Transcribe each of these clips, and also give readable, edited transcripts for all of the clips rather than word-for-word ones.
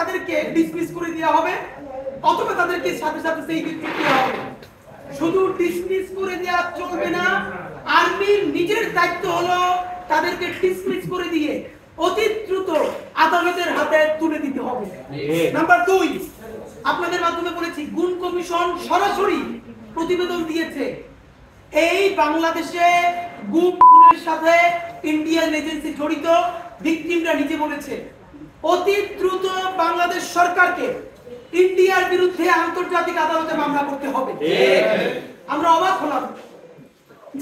তাদেরকে ডিসমিস করে দেওয়া হবে অথবা তাদেরকে সাথে সাথে সেই ভিত্তিতে দেওয়া হবে। শুধু ডিসমিস করে দেওয়া চলবে না, আর্মির নিজের দায়িত্ব হলো তাদেরকে ডিসমিস করে দিয়ে অতি দ্রুত আদালতের হাতে তুলে দিতে হবে। নাম্বার 2, আপনাদের মাধ্যমে বলেছি গুম কমিশন সরাসরি প্রতিবেদন দিয়েছে এই বাংলাদেশে গুমের সাথে ইন্ডিয়ান এজেন্সি জড়িত। ভিকটিমরা নিজে বলেছে অতি দ্রুত বাংলাদেশ সরকারকে ইন্ডিয়ার বিরুদ্ধে আন্তর্জাতিক আদালতে মামলা করতে হবে। আমরা অবাক হলাম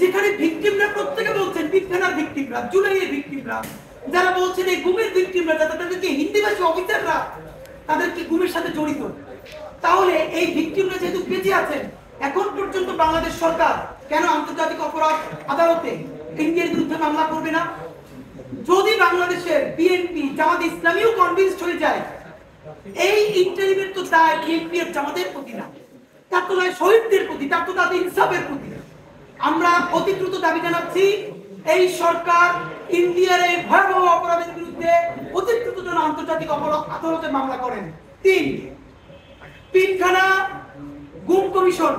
যেখানে ভিকটিমরা প্রত্যেকে বলছেন, পিলখানার ভিকটিমরা, জুলাইয়ের ভিকটিমরা, যারা বলছেন এই গুমের ভিকটিমরা, তাদেরকে হিন্দিভাষী অফিসাররা তাদেরকে গুমের সাথে জড়িত। তাহলে এই ভিকটিমরা যেহেতু বেঁচে আছেন, এখন পর্যন্ত বাংলাদেশ সরকার কেন আন্তর্জাতিক অপরাধ আদালতে ইন্ডিয়ার বিরুদ্ধে মামলা করবে না? যদি বাংলাদেশের বিএনপি জামাত ইসলামীও কনভিন্সড হয়ে যায় এই ইন্টারিমের তো দায় বিএনপি এর জামাতের প্রতি না, তার তো নয় শহীদদের প্রতি, তার তো তাদের ইনসাফের প্রতি। আমরা অতি দ্রুত দাবি জানাচ্ছি এই সরকার ইন্ডিয়ার এই ভয়াবহ অপরাধের বিরুদ্ধে অতি দ্রুত যেন আন্তর্জাতিক অপরাধ আদালতে মামলা করেন। 3, পিলখানা গুম কমিশন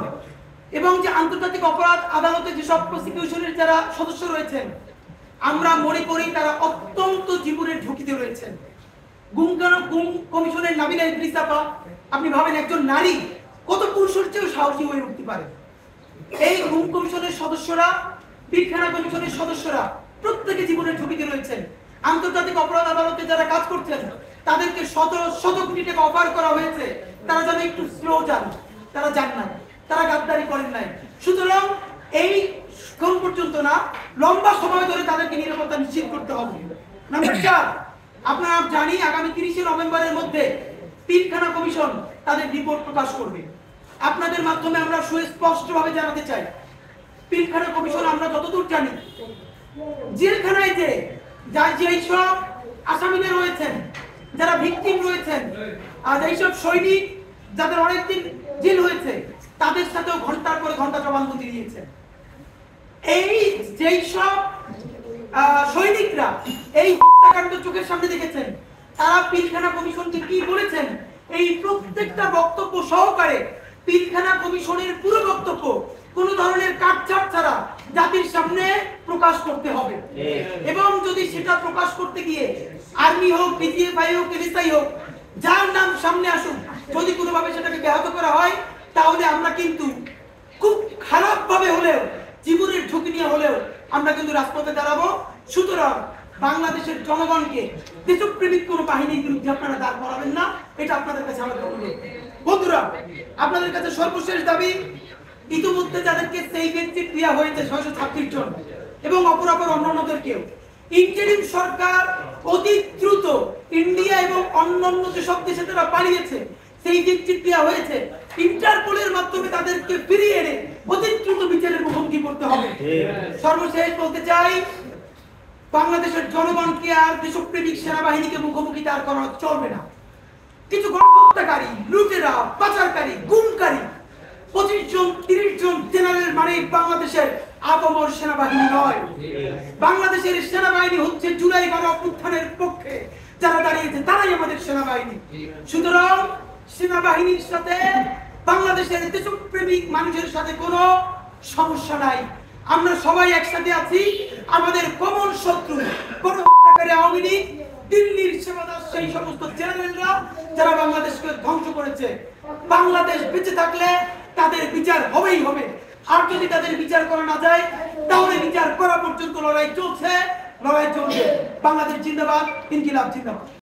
এবং যে আন্তর্জাতিক অপরাধ আদালতে যেসব প্রসিকিউশনের যারা সদস্য রয়েছেন, আমরা মনে করি তারা অত্যন্ত জীবনের ঝুঁকিতে রয়েছেন। গুম কমিশনের নাবিলা ইদ্রিস আপা, আপনি ভাবেন একজন নারী কত পুরুষের চেয়েও সাহসী হয়ে উঠতে পারে। এই গুম কমিশনের সদস্যরা, পিলখানা কমিশনের সদস্যরা প্রত্যেকে জীবনের ঝুঁকিতে রয়েছেন। আন্তর্জাতিক অপরাধ আদালতে যারা কাজ করছেন তাদেরকে শত কোটি টাকা অফার করা হয়েছে, তারা যেন একটু স্লো যান, তারা যান নাই, তারা গাদ্দারি করেন নাই। সুতরাং এই কোন পর্যন্ত না, লম্বা সময় ধরে তাদেরকে নিরাপত্তা নিশ্চিত করতে হবে। নাম্বার 4, আপনারা জানি আগামী 30 নভেম্বরের মধ্যে পিলখানা কমিশন তাদের রিপোর্ট প্রকাশ করবে। আপনাদের মাধ্যমে আমরা সুস্পষ্টভাবে জানাতে চাই, পিলখানা কমিশন আমরা যতদূর জানি জেলখানায় যেই সব আসামিরা রয়েছেন, যারা ভিকটিম রয়েছেন, আর এইসব সৈনিক যাদের অনেকদিন জেল হয়েছে, তাদের সাথেও ঘন্টার পরে ঘন্টা জবানবন্দি দিয়েছেন। এই যেই সব সৈনিকরা এই হত্যাকাণ্ড চোখের সামনে দেখেছেন, তারা পিলখানা কমিশনকে কি বলেছেন, এই প্রত্যেকটা বক্তব্য সহকারে পিলখানা কমিশনের পুরো বক্তব্য কোন ধরনের কাটছাট ছাড়া জাতির সামনে প্রকাশ করতে হবে। এবং যদি সেটা প্রকাশ করতে গিয়ে আর্মি হোক, বিজিএফআই হোক, এনএসআই হোক, যার নাম সামনে আসুক, যদি কোনোভাবে সেটাকে ব্যাহত করা হয়, তাহলে আমরা কিন্তু খুব খারাপ ভাবে হলেও, জীবনের ঝুঁকি নিয়ে হলেও আমরা কিন্তু রাজপথে দাঁড়াবো। সুতরাং বাংলাদেশের জনগণকে দেশপ্রেমিক কোনো বাহিনীর বিরুদ্ধে আপনারা দাঁড় করাবেন না, এটা আপনাদের কাছে আমাদের অনুরোধ। বন্ধুরা, আপনাদের কাছে সর্বশেষ দাবি, ইতিমধ্যে যাদেরকে সেই বেঞ্চে ক্রিয়া হয়েছে 626 জন এবং অপরাপর অন্যান্যদেরকেও ইন্টারিম সরকার অতি দ্রুত ইন্ডিয়া এবং অন্যান্য যেসব দেশে তারা পালিয়েছে সেই বেঞ্চে ক্রিয়া হয়েছে, ইন্টারপোলের মাধ্যমে তাদেরকে ফিরিয়ে এনে অতি দ্রুত বিচারের মুখোমুখি করতে হবে। সর্বশেষ বলতে চাই, বাংলাদেশের জনগণকে আর দেশপ্রেমিক সেনাবাহিনীকে মুখোমুখি দাঁড় করানো চলবে না। কিছু গণহত্যাকারী, লুটেরা, পাচারকারী, গুমকারী 25 জন 30 জন জেনারেল মানে বাংলাদেশের আপামর সেনাবাহিনী নয়। বাংলাদেশের সেনাবাহিনী হচ্ছে জুলাই গণঅভ্যুত্থানের পক্ষে যারা দাঁড়িয়েছে, তারাই আমাদের সেনাবাহিনী। সুতরাং সেনাবাহিনীর সাথে বাংলাদেশের দেশপ্রেমিক মানুষের সাথে কোনো সমস্যা নাই, আমরা সবাই একসাথে আছি। আমাদের কমন শত্রু গণহত্যাকারী আওয়ামী লীগ, দিল্লির সেবাদার সেই সমস্ত জেনারেলরা যারা বাংলাদেশকে ধ্বংস করেছে। বাংলাদেশ বেঁচে থাকলে তাদের বিচার হবেই হবে, আর যদি তাদের বিচার করা না যায় তাহলে বিচার করা পর্যন্ত লড়াই চলছে, লড়াই চলবে। বাংলাদেশ জিন্দাবাদ, ইনকিলাব জিন্দাবাদ।